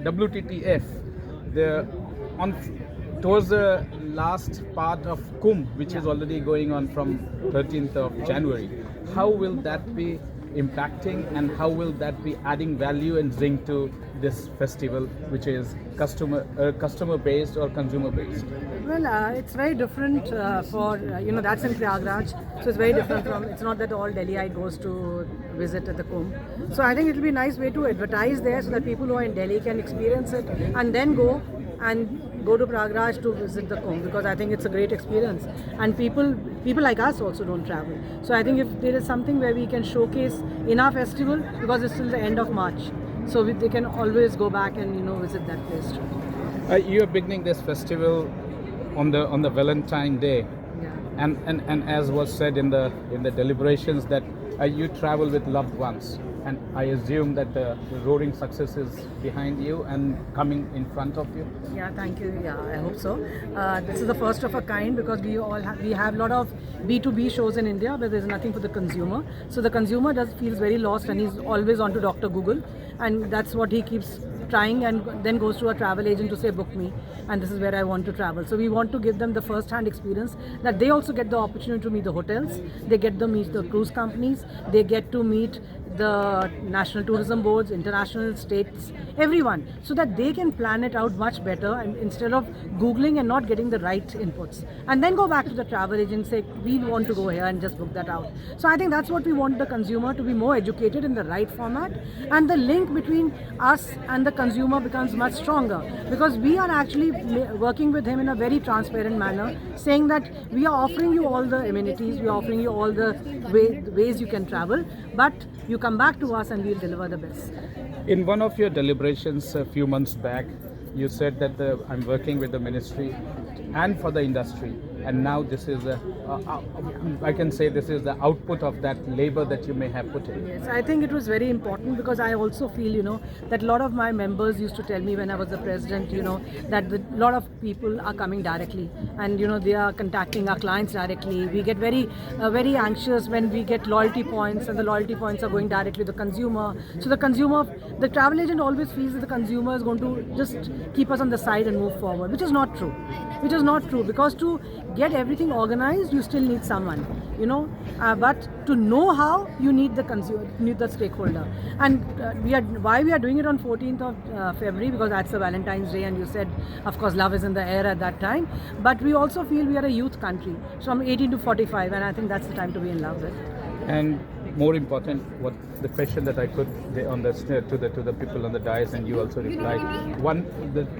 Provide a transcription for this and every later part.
WTTF, the on towards the last part of Kumbh, which is already going on from 13th of January. How will that be impacting, and how will that be adding value and zing to this festival, which is customer based or consumer based? Well, it's very different that's in Prayagraj, so it's very different from, it's not that all Delhiite goes to visit at the Kumbh. So I think it will be a nice way to advertise there so that people who are in Delhi can experience it and then go to Prayagraj to visit the Kumbh, because I think it's a great experience. And people like us also don't travel. So I think if there is something where we can showcase in our festival, because it's till the end of March, so they can always go back and visit that place too. You are beginning this festival on the Valentine Day, Yeah. and as was said in the deliberations that you travel with loved ones, and I assume that the roaring success is behind you and coming in front of you. Yeah, thank you. Yeah, I hope so. This is the first of a kind, because we have a lot of B2B shows in India where there's nothing for the consumer. So the consumer feels very lost, and he's always onto Dr. Google, and that's what he keeps trying, and then goes to a travel agent to say book me, and this is where I want to travel. So we want to give them the first hand experience, that they also get the opportunity to meet the hotels, they get to meet the cruise companies, they get to meet the national tourism boards, international states, everyone, so that they can plan it out much better, and instead of googling and not getting the right inputs, and then go back to the travel agent and say we want to go here and just book that out. So I think that's what we want the consumer to be more educated in the right format, and the link between us and the consumer becomes much stronger, because we are actually working with him in a very transparent manner, saying that we are offering you all the amenities, we are offering you all the ways you can travel, but you come back to us and we'll deliver the best. In one of your deliberations a few months back, you said that I'm working with the ministry and for the industry, and now this is I can say this is the output of that labor that you may have put in. Yes, I think it was very important, because I also feel, that a lot of my members used to tell me when I was the president, that a lot of people are coming directly, and they are contacting our clients directly. We get very anxious when we get loyalty points, and the loyalty points are going directly to the consumer. So the travel agent always feels that the consumer is going to just keep us on the side and move forward, which is not true. Because to get everything organized, you still need someone, but to know how, you need the consumer, you need the stakeholder. And why we are doing it on 14th of February, because that's the Valentine's Day, and you said, of course, love is in the air at that time. But we also feel we are a youth country, from 18 to 45, and I think that's the time to be in love with. And more important, what the question that I put on the to the people on the dais, and you also replied.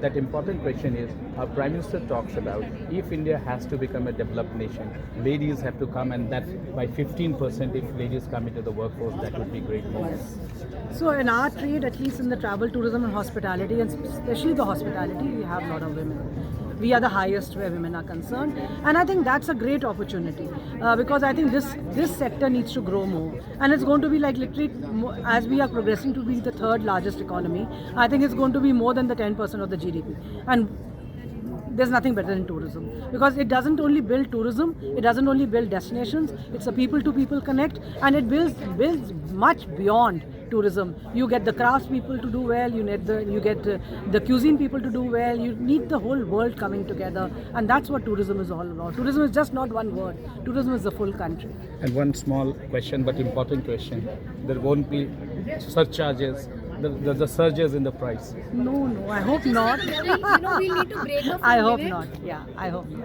That important question is, our Prime Minister talks about, if India has to become a developed nation, ladies have to come, and that by 15%, if ladies come into the workforce, that would be great news. Yes. So in our trade, at least in the travel, tourism and hospitality, and especially the hospitality, we have a lot of women. We are the highest where women are concerned, and I think that's a great opportunity, because I think this sector needs to grow more, and it's going to be like literally, as we are progressing to be the third largest economy, I think it's going to be more than the 10% of the GDP, and there's nothing better than tourism, because it doesn't only build tourism, it doesn't only build destinations, it's a people to people connect, and it builds much beyond tourism. You get the crafts people to do well, you get the cuisine people to do well, you need the whole world coming together, and that's what tourism is all about. Tourism is just not one word, tourism is the full country. And one small question, but important question, there won't be surcharges, the surges in the price? No, I hope not. We need to break the I hope limit. not. Yeah, I hope not.